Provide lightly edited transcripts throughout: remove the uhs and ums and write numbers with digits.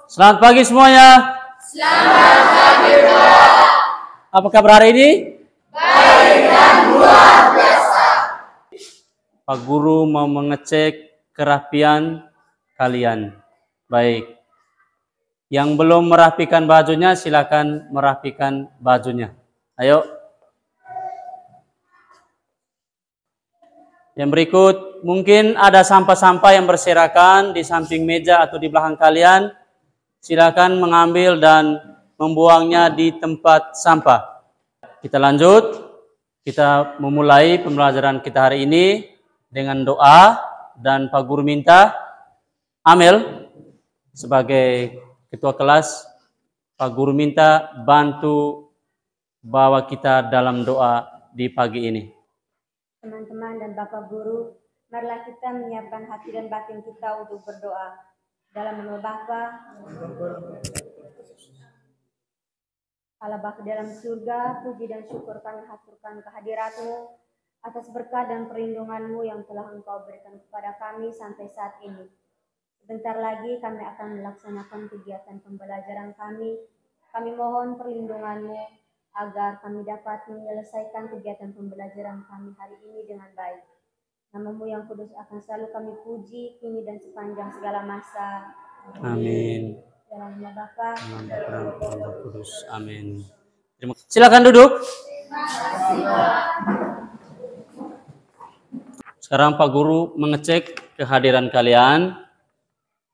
Selamat pagi semuanya. Selamat pagi, Pak. Apa kabar hari ini? Baik dan luar biasa. Pak Guru mau mengecek kerapian kalian. Baik. Yang belum merapikan bajunya, silakan merapikan bajunya. Ayo. Yang berikut, mungkin ada sampah-sampah yang berserakan di samping meja atau di belakang kalian. Silakan mengambil dan membuangnya di tempat sampah. Kita lanjut. Kita memulai pembelajaran kita hari ini dengan doa, dan Pak Guru minta Amel sebagai ketua kelas, Pak Guru minta bantu bawa kita dalam doa di pagi ini. Teman-teman dan Bapak Guru, marilah kita menyiapkan hati dan batin kita untuk berdoa. Dalam nama Bapa, Allah Bapa dalam surga, puji dan syukur kami haturkan kehadirat-Mu atas berkat dan perlindungan-Mu yang telah Engkau berikan kepada kami sampai saat ini. Sebentar lagi kami akan melaksanakan kegiatan pembelajaran kami. Kami mohon perlindungan-Mu agar kami dapat menyelesaikan kegiatan pembelajaran kami hari ini dengan baik. Nama-Mu yang kudus akan selalu kami puji, kini dan sepanjang segala masa. Amin. Dalam nama Bapa, Dalam Roh Kudus. Amin. Silakan duduk. Sekarang Pak Guru mengecek kehadiran kalian.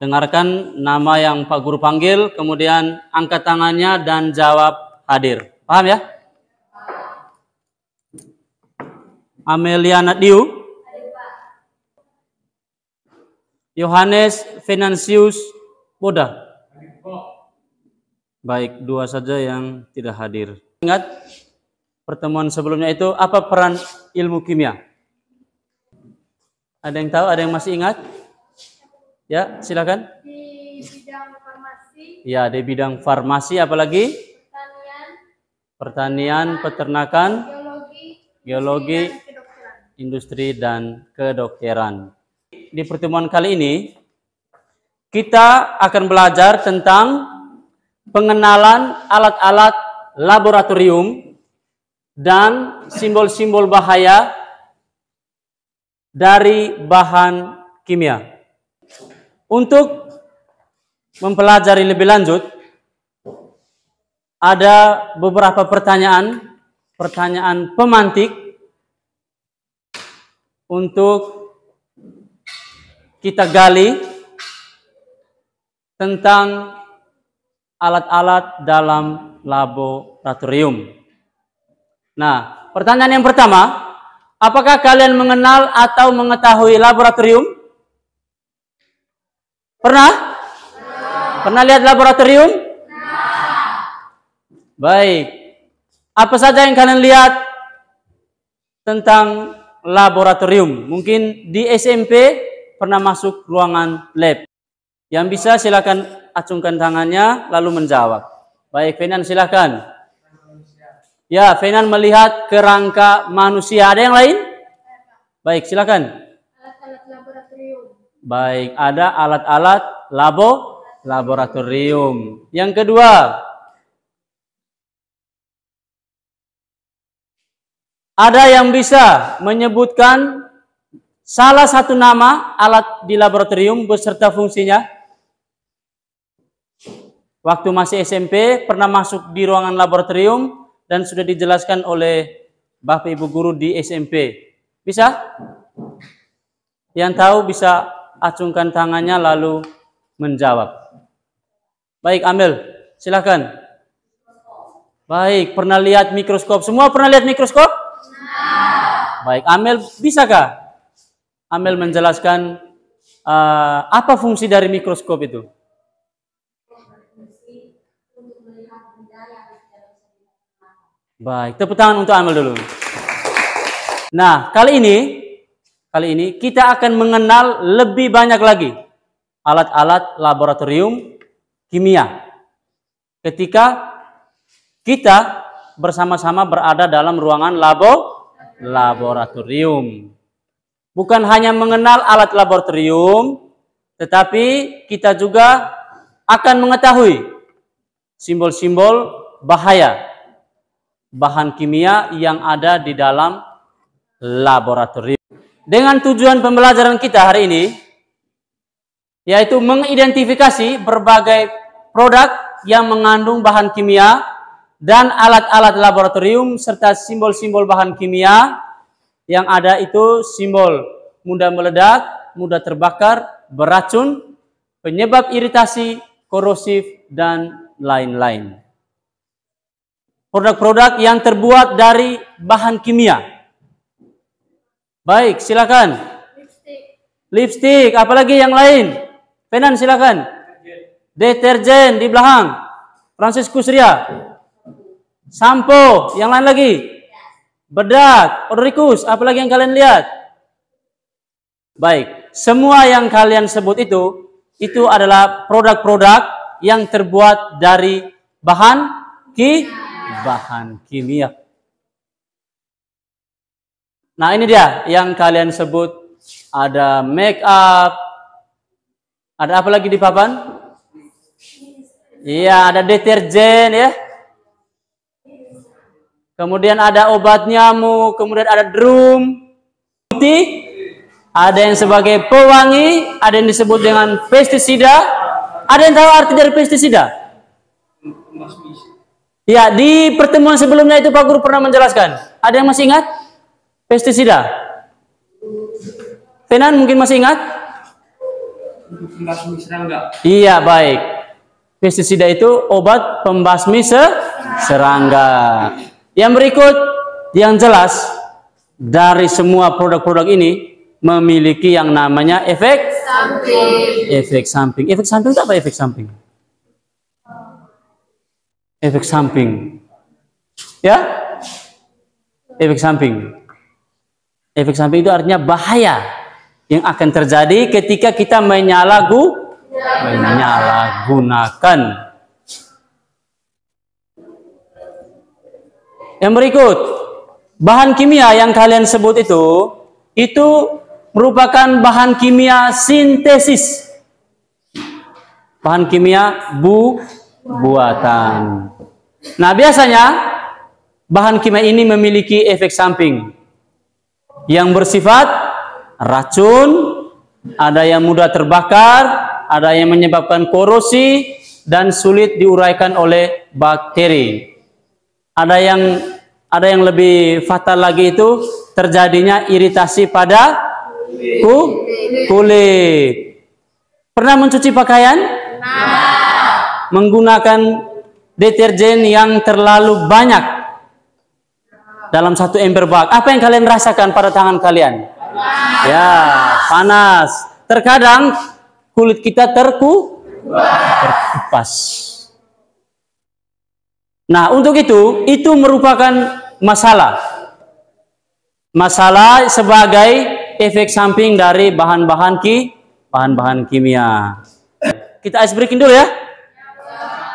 Dengarkan nama yang Pak Guru panggil, kemudian angkat tangannya dan jawab hadir. Paham ya? Ameliana Diu, Yohanes Venansius Boda. Baik, dua saja yang tidak hadir. Ingat pertemuan sebelumnya itu apa peran ilmu kimia? Ada yang tahu? Ada yang masih ingat? Ya, silakan. Di bidang farmasi. Ya, di bidang farmasi, apalagi? Pertanian, peternakan, geologi, industri dan kedokteran. Di pertemuan kali ini kita akan belajar tentang pengenalan alat-alat laboratorium dan simbol-simbol bahaya dari bahan kimia. Untuk mempelajari lebih lanjut, ada beberapa pertanyaan pemantik untuk kita gali tentang alat-alat dalam laboratorium. Nah, pertanyaan yang pertama, apakah kalian mengenal atau mengetahui laboratorium? Pernah? Pernah lihat laboratorium? Baik. Apa saja yang kalian lihat tentang laboratorium? Mungkin di SMP pernah masuk ruangan lab. Yang bisa silakan acungkan tangannya lalu menjawab. Baik, Fenan silakan. Ya, Fenan melihat kerangka manusia. Ada yang lain? Baik, silakan. Alat-alat laboratorium. Baik, ada alat-alat laboratorium. Yang kedua, ada yang bisa menyebutkan salah satu nama alat di laboratorium beserta fungsinya? Waktu masih SMP pernah masuk di ruangan laboratorium dan sudah dijelaskan oleh Bapak Ibu guru di SMP. Bisa? Yang tahu bisa acungkan tangannya lalu menjawab. Baik, Amel, silakan. Baik, pernah lihat mikroskop? Semua pernah lihat mikroskop? Baik, Amel, bisakah Amel menjelaskan apa fungsi dari mikroskop itu? Baik, tepuk tangan untuk Amel dulu. Nah, kali ini kita akan mengenal lebih banyak lagi alat-alat laboratorium kimia. Ketika kita bersama-sama berada dalam ruangan laboratorium. bukan hanya mengenal alat laboratorium, tetapi kita juga akan mengetahui simbol-simbol bahaya bahan kimia yang ada di dalam laboratorium. Dengan tujuan pembelajaran kita hari ini, yaitu mengidentifikasi berbagai produk yang mengandung bahan kimia dan alat-alat laboratorium serta simbol-simbol bahan kimia yang ada itu simbol mudah meledak, mudah terbakar, beracun, penyebab iritasi, korosif, dan lain-lain. Produk-produk yang terbuat dari bahan kimia. Baik, silakan. Lipstik, apalagi yang lain? Penan, silakan. Deterjen di belakang. Franciscus Ria. Sampo, yang lain lagi? Bedak, odoricus, apalagi yang kalian lihat? Baik, semua yang kalian sebut itu adalah produk-produk yang terbuat dari bahan kimia. Nah, ini dia yang kalian sebut, ada make up, ada apa lagi di papan? Iya, ada deterjen ya. Kemudian ada obat nyamuk, kemudian ada drum, ada yang sebagai pewangi, ada yang disebut dengan pestisida. Ada yang tahu arti dari pestisida? Ya, di pertemuan sebelumnya itu Pak Guru pernah menjelaskan. Ada yang masih ingat? Pestisida. Fenan mungkin masih ingat? Pembasmi serangga. Iya, baik. Pestisida itu obat pembasmi serangga. Yang berikut, yang jelas dari semua produk-produk ini memiliki yang namanya efek samping. Efek samping. Efek samping itu apa efek samping? Efek samping. Ya? Efek samping. Efek samping itu artinya bahaya yang akan terjadi ketika kita menyalahgunakan. Yang berikut, bahan kimia yang kalian sebut itu merupakan bahan kimia sintesis. Bahan kimia buatan. Nah, biasanya bahan kimia ini memiliki efek samping yang bersifat racun, ada yang mudah terbakar, ada yang menyebabkan korosi dan sulit diuraikan oleh bakteri. Ada yang lebih fatal lagi itu terjadinya iritasi pada kulit. Pernah mencuci pakaian? Menggunakan deterjen yang terlalu banyak dalam satu ember bak. Apa yang kalian rasakan pada tangan kalian? Ya, panas. Terkadang kulit kita terkupas. Nah, untuk itu merupakan masalah. Masalah sebagai efek samping dari bahan-bahan kimia. Kita ice breaking dulu ya.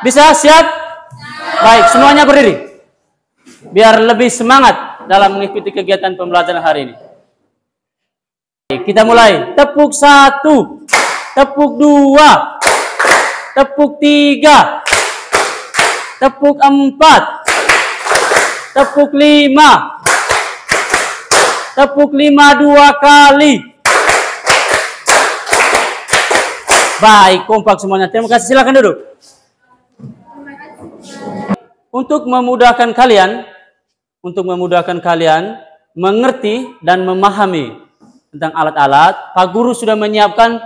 Bisa? Siap? Baik, semuanya berdiri. Biar lebih semangat dalam mengikuti kegiatan pembelajaran hari ini. Kita mulai. Tepuk 1, tepuk 2, tepuk 3, tepuk 4, tepuk 5, tepuk 5 2 kali. Baik, kompak semuanya. Terima kasih, silakan duduk. Untuk memudahkan kalian mengerti dan memahami tentang alat-alat, Pak Guru sudah menyiapkan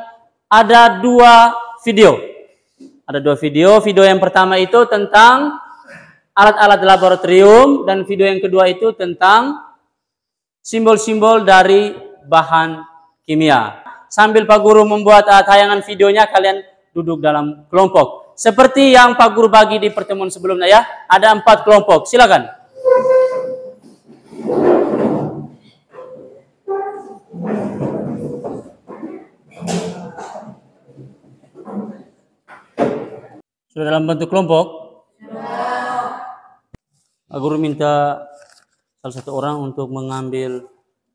ada 2 video. Ada 2 video. Video yang pertama itu tentang alat-alat laboratorium dan video yang kedua itu tentang simbol-simbol dari bahan kimia. Sambil Pak Guru membuat tayangan videonya, kalian duduk dalam kelompok. Seperti yang Pak Guru bagi di pertemuan sebelumnya ya. Ada 4 kelompok. Silakan. Sudah dalam bentuk kelompok? Pak Guru minta salah satu orang untuk mengambil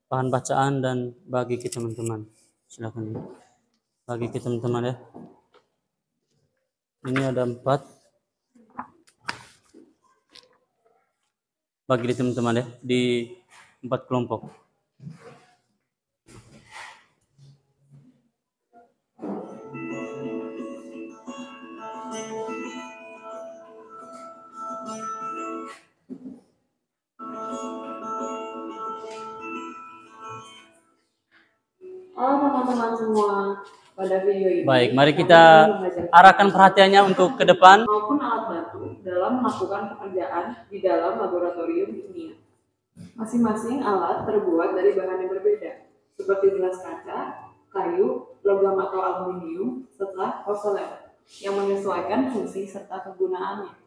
bahan bacaan dan bagi ke teman-teman. Silakan bagi ke teman-teman ya. Ini ada 4. Bagi di teman-teman ya di 4 kelompok. Halo teman-teman semua, pada video ini Baik, mari kita arahkan perhatiannya untuk ke depan. maupun alat bantu dalam melakukan pekerjaan di dalam laboratorium kimia. Masing-masing alat terbuat dari bahan yang berbeda, seperti gelas kaca, kayu, logam atau aluminium, serta porselen, yang menyesuaikan fungsi serta kegunaannya.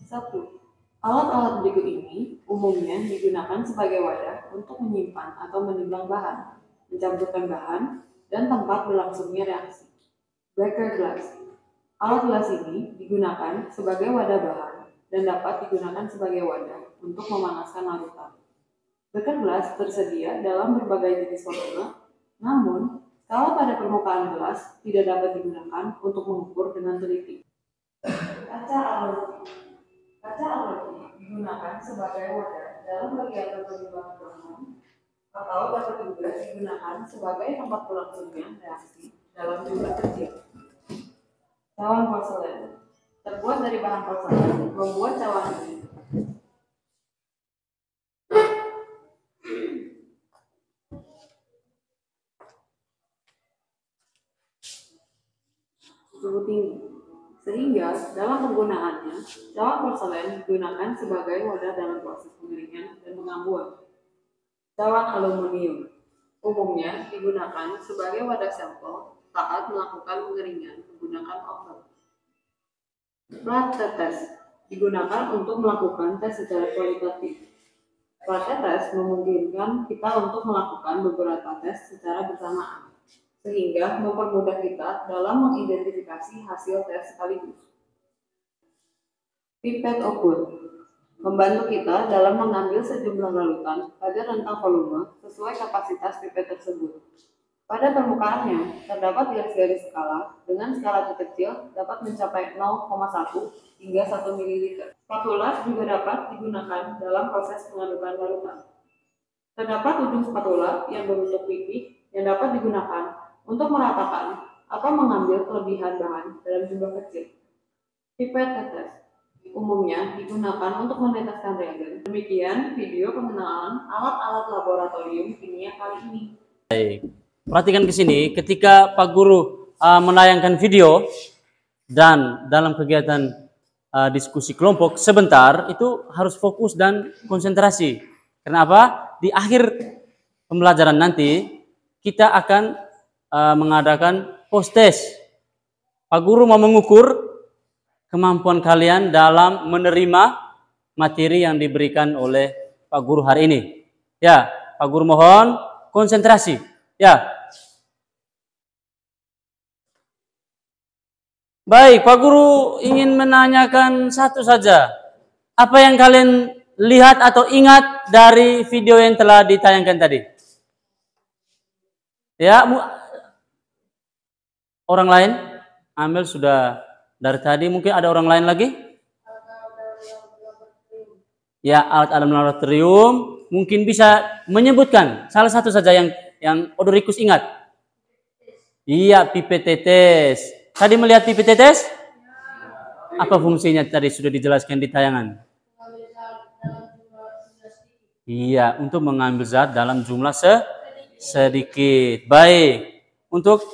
1. Alat-alat berikut ini umumnya digunakan sebagai wadah untuk menyimpan atau menimbang bahan, mencampurkan bahan, dan tempat berlangsungnya reaksi. Beaker glass. Alat gelas ini digunakan sebagai wadah bahan dan dapat digunakan sebagai wadah untuk memanaskan larutan. Beaker glass tersedia dalam berbagai jenis volume, namun kalau pada permukaan gelas tidak dapat digunakan untuk mengukur dengan teliti. Kaca aluminium. Kaca aluminium digunakan sebagai wadah dalam kegiatan penimbangan bahan atau dapat juga digunakan sebagai tempat berlangsungnya reaksi dalam jumlah kecil. Cawan porselen. Terbuat dari bahan porselen, membuat cawan ini suhu tinggi, sehingga dalam penggunaannya, cawan porselen digunakan sebagai wadah dalam proses pengeringan dan pengambuan. Cawan aluminium umumnya digunakan sebagai wadah sampel saat melakukan pengeringan menggunakan oven. Plat tetes digunakan untuk melakukan tes secara kualitatif. Plat tetes memungkinkan kita untuk melakukan beberapa tes secara bersamaan, sehingga mempermudah kita dalam mengidentifikasi hasil tes sekaligus. Pipet ukur membantu kita dalam mengambil sejumlah larutan pada rentang volume sesuai kapasitas pipet tersebut. Pada permukaannya, terdapat garis-garis skala dengan skala terkecil dapat mencapai 0,1 hingga 1 ml. Spatula juga dapat digunakan dalam proses pengadukan larutan. Terdapat ujung spatula yang berbentuk pipih yang dapat digunakan untuk meratakan atau mengambil kelebihan bahan dalam jumlah kecil. Pipet tetes umumnya digunakan untuk meneteskan reagen. Demikian video pengenalan alat-alat laboratorium kimia kali ini. Baik, perhatikan ke sini ketika Pak Guru menayangkan video dan dalam kegiatan diskusi kelompok sebentar itu harus fokus dan konsentrasi. Kenapa? Di akhir pembelajaran nanti kita akan mengadakan post test. Pak Guru mau mengukur kemampuan kalian dalam menerima materi yang diberikan oleh Pak Guru hari ini. Ya, Pak Guru mohon konsentrasi. Ya. Baik, Pak Guru ingin menanyakan satu saja. Apa yang kalian lihat atau ingat dari video yang telah ditayangkan tadi? Ya, orang lain? Amel sudah dari tadi, mungkin ada orang lain lagi? Ya, alat alam laboratorium mungkin bisa menyebutkan salah satu saja yang Odorikus ingat. Iya, pipet tetes. Tadi melihat pipet tetes? Apa fungsinya tadi sudah dijelaskan di tayangan? Iya, untuk mengambil zat dalam jumlah sedikit. Baik, untuk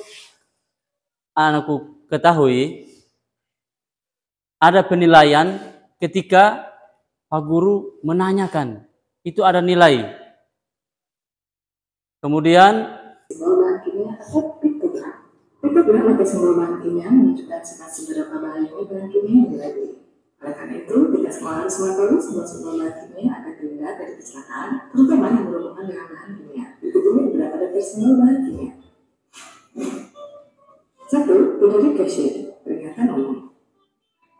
anakku ketahui, ada penilaian ketika Pak Guru menanyakan, itu ada nilai. Kemudian simbol bahan kimia atau piktogram. Piktogram atau simbol bahan kimia menunjukkan sifat seberapa bahan ini bahan kimia yang dilalui. Oleh karena itu, kita semua harus mengetahui simbol bahan kimia agar terhindar dari kecelakaan, terutama yang berhubungan dengan bahan kimia. Berikut ini beberapa daftar simbol bahan kimia. 1. Purification, peringatan umum.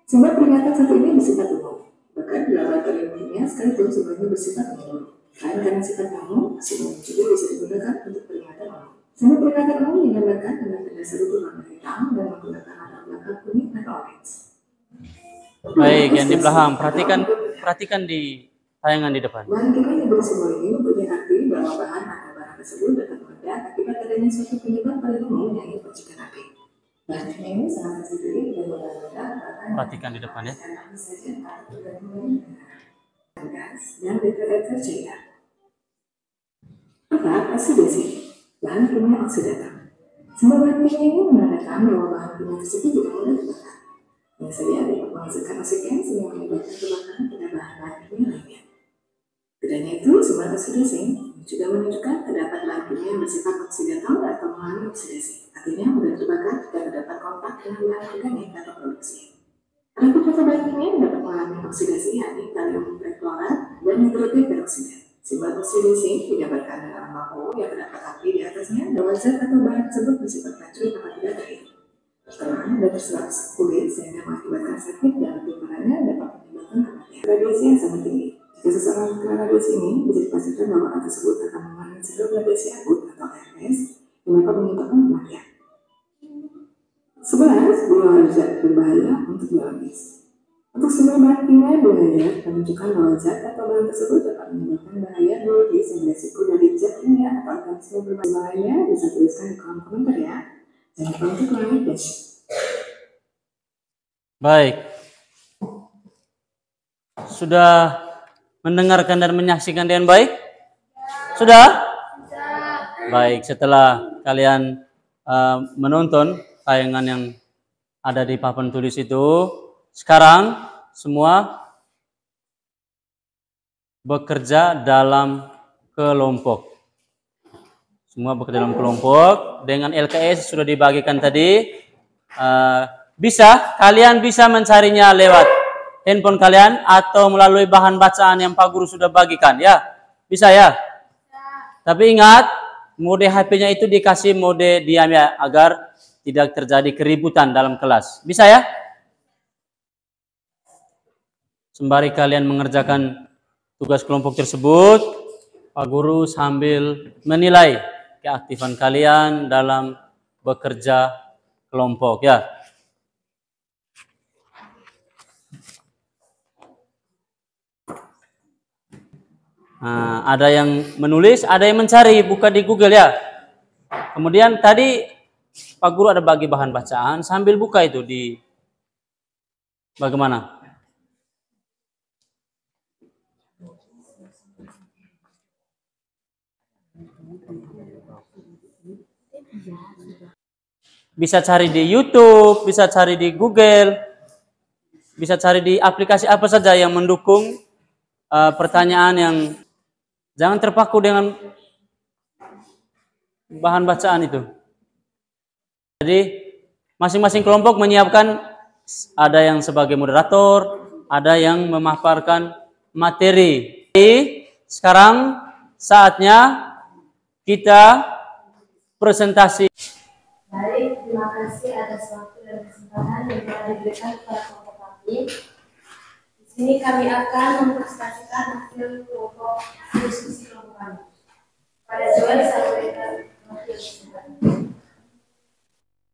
Simbol peringatan satu ini bersifat umum. Bahkan di laboratorium kimia sekalipun simbolnya bersifat umum. Selain karena sifat umum, simbol juga bisa digunakan untuk peringatan umum. Simbol peringatan umum digambarkan dengan tanda seru berwarna hitam dan menggunakan latar belakang kuning atau orange. Baik, yang di belakang, perhatikan di tayangan di depan. Bahan kimia yang bersimbol ini mempunyai arti bahwa bahan atau barang tersebut dapat meledak akibat adanya suatu penyebab paling umum yang percikan api. Bahan kimia ini sangat sensitif dan mudah meledak. Perhatikan di depan ya. Gas dan deterjen cair. Apa oksidasi? Bahan kimia oksidatif. Semua bahan kimia ini menandakan bahwa bahan kimia tersebut tidak mudah terbakar. Yang saja dapat menghasilkan oksigen sehingga menyebabkan kebakaran pada bahan-bahan kimia lainnya. Tidak hanya itu, sumber oksidasi juga menunjukkan terdapat bahan kimia yang bersifat oksidator atau mengalami oksidasi. Artinya mudah terbakar jika terdapat kontak dengan bahan organik atau produksi. Ada beberapa bahan kimia yang dapat mengalami oksidasi, yakni kalium perklorat dan nitrogen peroksida. Simbol oksidasi digambarkan dengan lampu yang terdapat api di atasnya, dan zat atau bahan tersebut bersifat racun apabila terakhir. Terang dan terserap kulit sehingga mengakibatkan sakit dan lebih parahnya dapat menyebabkan kematian. Radiasi yang sangat tinggi. Jika seseorang terkena radiasi ini, bisa dipastikan bahwa orang tersebut akan mengalami sindrom radiasi akut atau RS yang dapat menyebabkan kematian. 11. Dua zat berbahaya untuk biologis. Untuk semua bahan kimia berbahaya menunjukkan bahwa zat atau bahan tersebut dapat menyebabkan bahaya biologis yang beresiko dari zat kimia atau organisme berbahaya. Bisa tuliskan di kolom komentar ya. Jangan lupa untuk like dan share. Baik. Sudah mendengarkan dan menyaksikan dengan baik? Sudah? Baik, setelah kalian menonton tayangan yang ada di papan tulis itu, sekarang semua bekerja dalam kelompok. Semua bekerja dalam kelompok dengan LKS sudah dibagikan tadi. Kalian bisa mencarinya lewat handphone kalian atau melalui bahan bacaan yang Pak Guru sudah bagikan ya. Bisa ya? Tapi ingat, mode HP-nya itu dikasih mode diam ya, agar tidak terjadi keributan dalam kelas. Bisa ya? Sembari kalian mengerjakan tugas kelompok tersebut, Pak Guru sambil menilai keaktifan kalian dalam bekerja kelompok ya. Nah, ada yang menulis, ada yang mencari, buka di Google ya. Kemudian tadi Pak Guru ada bagi bahan bacaan, sambil buka itu di bagaimana? Bisa cari di YouTube, bisa cari di Google, bisa cari di aplikasi apa saja yang mendukung pertanyaan yang jangan terpaku dengan bahan bacaan itu. Jadi masing-masing kelompok menyiapkan, ada yang sebagai moderator, ada yang memaparkan materi. Jadi, sekarang saatnya kita presentasi. Baik, terima kasih atas waktu dan kesempatan yang telah diberikan kepada kelompok kami. Di sini kami akan mempresentasikan hasil kelompok diskusi kelompok kami. Pada Joel sampaikan wakil kesempatan.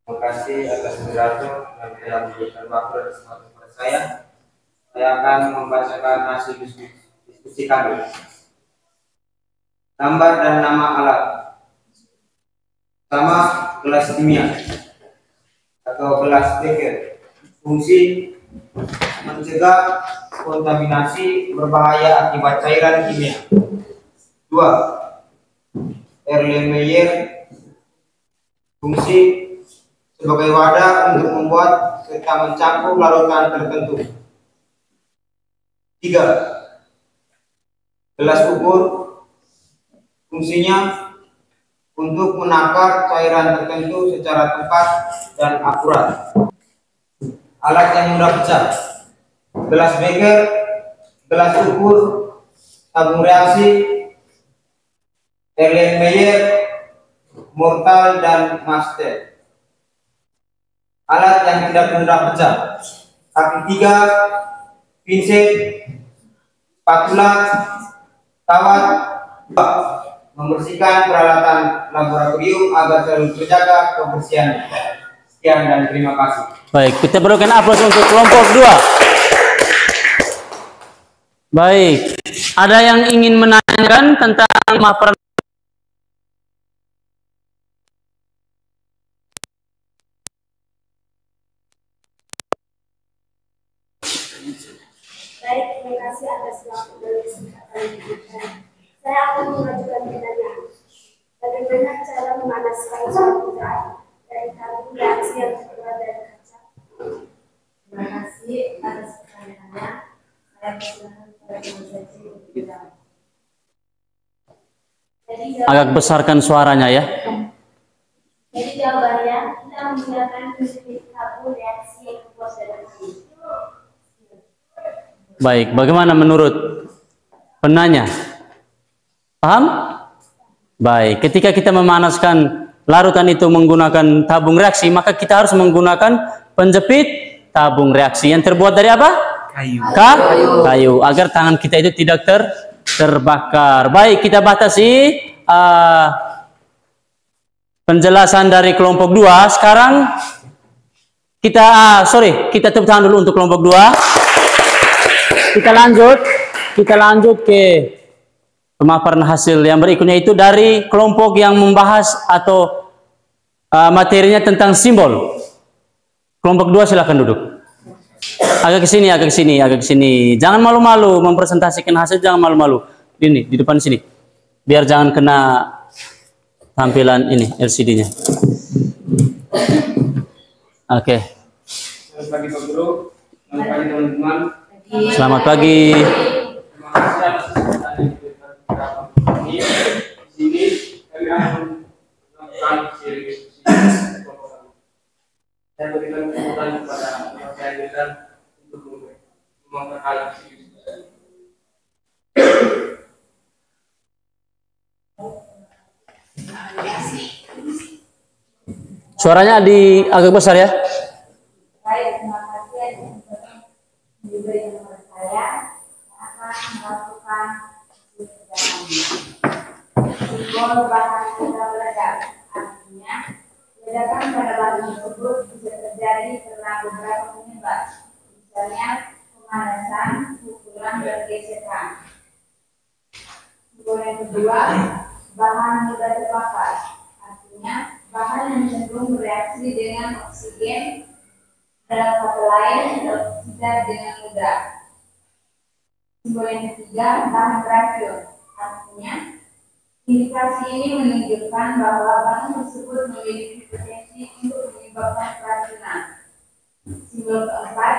Terima kasih atas moderator yang telah memberikan waktu dan kesempatan kepada saya. Saya akan membacakan hasil diskusi kami. Gambar dan nama alat. Pertama, gelas kimia atau gelas beker. Fungsi mencegah kontaminasi berbahaya akibat cairan kimia. 2. Erlenmeyer. Fungsi sebagai wadah untuk membuat serta mencampur larutan tertentu. 3. Gelas ukur. Fungsinya untuk menakar cairan tertentu secara tepat dan akurat. Alat yang mudah pecah. Gelas beker, gelas ukur, tabung reaksi, Erlenmeyer, mortal dan master. Alat yang tidak mudah pecah. Kaki 3, pinset, spatula, kawat, Membersihkan peralatan laboratorium agar selalu terjaga kebersihan. Sekian dan terima kasih. Baik, kita berikan aplaus untuk kelompok 2. Baik, ada yang ingin menanyakan tentang pemaparan? Baik, terima kasih atas waktu dan kesempatan yang diberikan. Saya akan mengajukan pertanyaan. Bagaimana cara memanaskan suatu zat dari tabung reaksi yang terbuat dari kaca? Terima kasih atas pertanyaannya. Saya persilakan kepada organisasi untuk dijawab. Agak besarkan suaranya ya. Jadi jawabannya, kita menggunakan prinsip tabung reaksi yang terbuat dari kaca. Baik, bagaimana menurut penanya? Paham? Baik, ketika kita memanaskan larutan itu menggunakan tabung reaksi, maka kita harus menggunakan penjepit tabung reaksi yang terbuat dari apa? Kayu. Kayu, agar tangan kita itu tidak terbakar. Baik, kita batasi penjelasan dari kelompok 2. Sekarang kita kita tepuk tangan dulu untuk kelompok 2. Kita lanjut ke pemaparan hasil yang berikutnya, itu dari kelompok yang membahas atau materinya tentang simbol. Kelompok 2 silakan duduk. Agak ke sini. Jangan malu-malu mempresentasikan hasil, jangan malu-malu. Ini di depan sini. Biar jangan kena tampilan ini LCD-nya. Oke. Selamat pagi Pak Guru. Selamat pagi teman-teman. Selamat pagi. Terima kasih atas kesempatan yang diberikan kepada kami. Di sini kami akan melakukan seri diskusi kelompok kami. Saya berikan kesempatan kepada Mas Yaidan untuk memaparkan hasil diskusi. Suaranya agak besar ya. Baik, terima kasih diberi kepada saya akan melakukan kerjaan. Simbol bahan kita meledak, artinya ledakan pada bahan tersebut bisa terjadi karena beberapa penyebab, misalnya pemanasan, pukulan, dan gesekan. Simbol yang kedua, bahan mudah terbakar, artinya bahan yang cenderung bereaksi dengan oksigen dalam kata lain tidak dengan mudah. Simbol yang ketiga, bahan beracun, artinya indikasi ini menunjukkan bahwa bahan tersebut memiliki potensi untuk menyebabkan keracunan. Simbol keempat,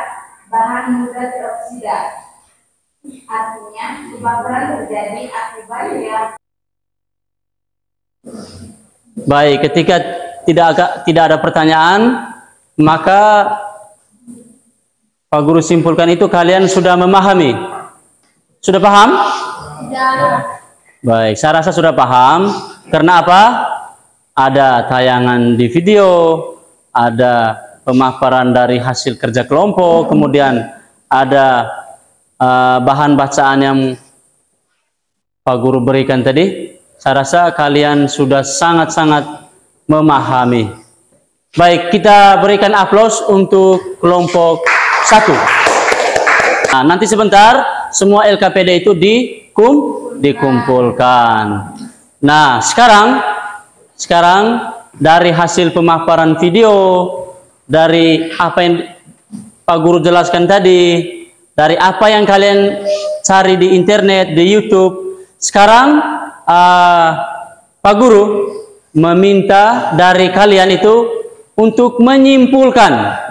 bahan mudah teroksida, artinya kebakaran terjadi akibat reaksi. Baik, ketika tidak ada pertanyaan, maka Pak Guru simpulkan itu kalian sudah memahami. Sudah paham? Ya. Baik, saya rasa sudah paham. Karena apa? Ada tayangan di video, ada pemaparan dari hasil kerja kelompok, kemudian ada bahan bacaan yang Pak Guru berikan tadi. Saya rasa kalian sudah sangat-sangat memahami. Baik, kita berikan aplaus untuk kelompok 1. Nah, nanti sebentar semua LKPD itu dikumpulkan. Nah, sekarang dari hasil pemaparan video, dari apa yang Pak Guru jelaskan tadi, dari apa yang kalian cari di internet, di YouTube, sekarang Pak Guru meminta dari kalian itu untuk menyimpulkan.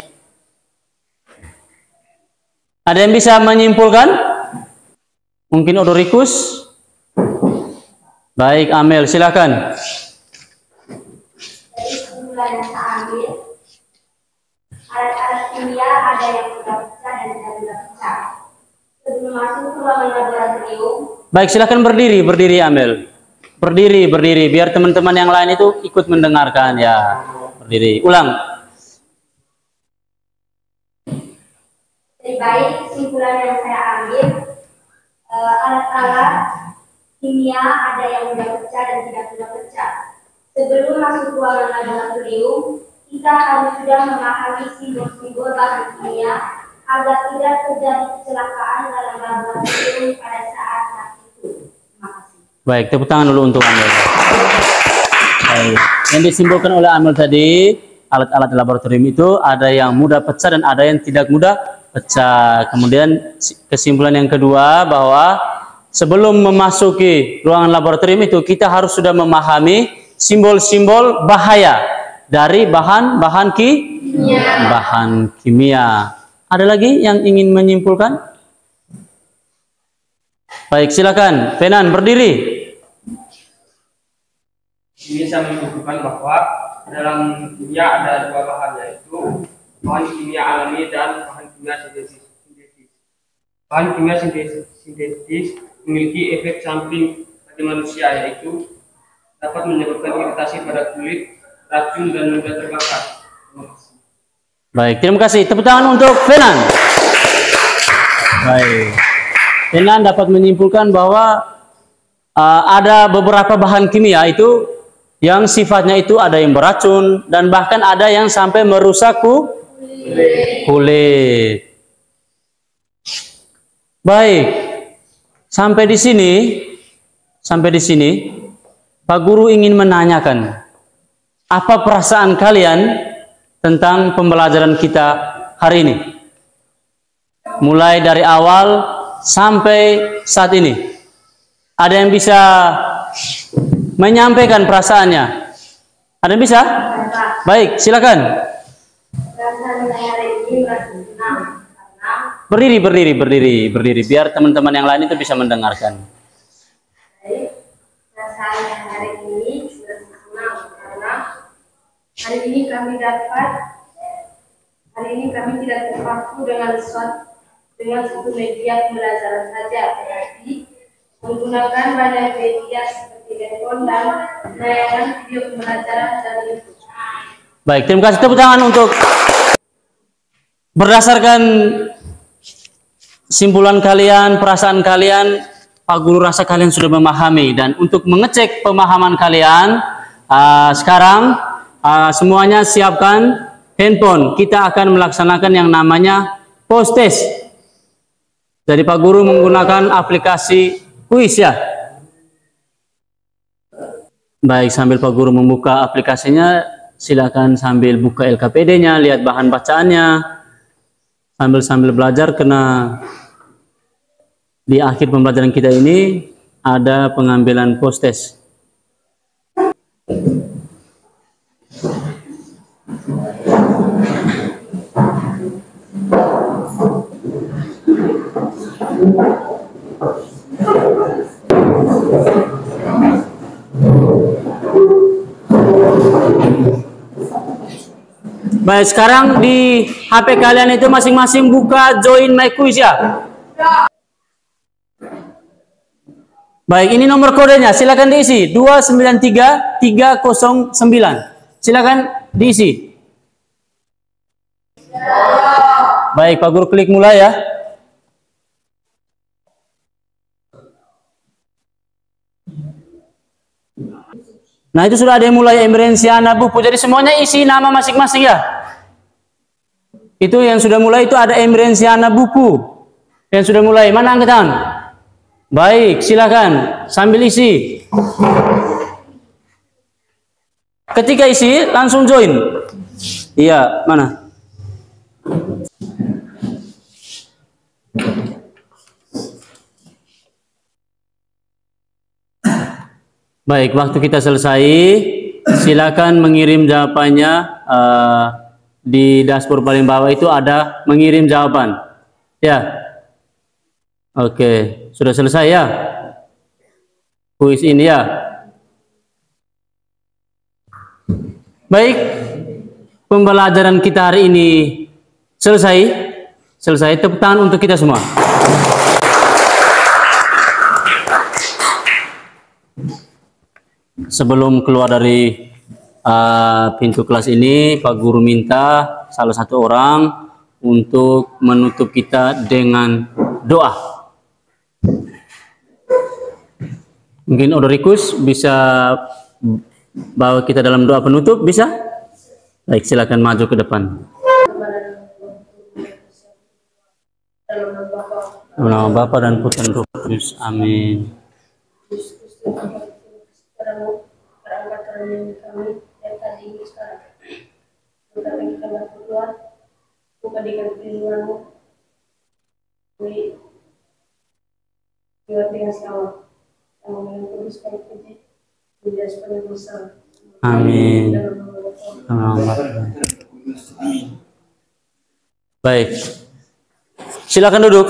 Ada yang bisa menyimpulkan? Mungkin Odorikus? Baik, Amel, silakan. Dari kesimpulan yang saya ambil, alat-alat kimia ada yang mudah pecah dan tidak mudah pecah. Sebelum masuk ke ruangan laboratorium, Baik, silakan berdiri Amel. Berdiri, biar teman-teman yang lain itu ikut mendengarkan ya. Berdiri, ulang. lebih baik kesimpulan yang saya ambil, alat-alat kimia ada yang mudah pecah dan tidak mudah pecah. Sebelum masuk ruangan laboratorium, kita harus sudah memahami simbol-simbol bahan kimia agar tidak terjadi kecelakaan dalam laboratorium pada saat itu. Terima kasih. Baik, tepuk tangan dulu untuk Amel. Baik. Yang disimbolkan oleh Amel tadi, alat-alat laboratorium itu ada yang mudah pecah dan ada yang tidak mudah pecah. Kemudian kesimpulan yang kedua bahwa sebelum memasuki ruangan laboratorium itu kita harus sudah memahami simbol-simbol bahaya dari bahan kimia. Ada lagi yang ingin menyimpulkan? Baik, silakan. Fenan, berdiri. Ini saya menunjukkan bahwa dalam kimia ada dua bahan, yaitu bahan kimia alami dan bahan kimia sintetis. Bahan kimia sintetis memiliki efek samping bagi manusia, yaitu dapat menyebabkan iritasi pada kulit, racun, dan mudah terbakar. Baik, terima kasih. Tepuk tangan untuk Fenan. Baik. Fenan dapat menyimpulkan bahwa ada beberapa bahan kimia itu yang sifatnya itu ada yang beracun dan bahkan ada yang sampai merusak kulit. Baik. Sampai di sini Pak Guru ingin menanyakan apa perasaan kalian tentang pembelajaran kita hari ini. Mulai dari awal sampai saat ini. Ada yang bisa menyampaikan perasaannya? Ada yang bisa? Baik, silakan. Berdiri, biar teman-teman yang lain itu bisa mendengarkan. Rasanya hari ini sudah senang karena hari ini kami tidak terpaku dengan satu media pembelajaran saja, tetapi menggunakan banyak media seperti telepon dan layanan video pembelajaran dan YouTube. Baik, terima kasih. Tepuk tangan untuk berdasarkan simpulan kalian, perasaan kalian, Pak Guru rasa kalian sudah memahami. Dan untuk mengecek pemahaman kalian, sekarang semuanya siapkan handphone. Kita akan melaksanakan yang namanya post test. Jadi Pak Guru menggunakan aplikasi kuis ya. Baik, sambil Pak Guru membuka aplikasinya, silakan sambil buka LKPD-nya, lihat bahan bacaannya, sambil belajar, karena di akhir pembelajaran kita ini ada pengambilan post test. Baik, sekarang di HP kalian itu masing-masing buka Join My Quiz ya. Baik, ini nomor kodenya, silakan diisi 293309. Silakan diisi. Baik, Pak Guru klik mulai ya. Nah, itu sudah ada yang mulai Emrensiana Buku. Jadi semuanya isi nama masing-masing ya. Itu yang sudah mulai itu ada Emrensiana Buku. Yang sudah mulai, mana angkat tangan? Baik, silakan sambil isi. Ketika isi langsung join. Iya, mana? Baik, waktu kita selesai, silakan mengirim jawabannya di dashboard paling bawah itu ada mengirim jawaban. Ya. Oke, sudah selesai ya? Kuis ini ya. Baik, pembelajaran kita hari ini selesai. Tepuk tangan untuk kita semua. Sebelum keluar dari pintu kelas ini, Pak Guru minta salah satu orang untuk menutup kita dengan doa. Mungkin Odorikus bisa bawa kita dalam doa penutup, bisa? Baik, silakan maju ke depan. Dalam nama Bapa dan Putra dan Roh Kudus. Amin. Bukan dengan perlindunganmu, dengan selamat, yang menguruskan kita, tidak sepenuhnya besar. Amin. Baik, silakan duduk.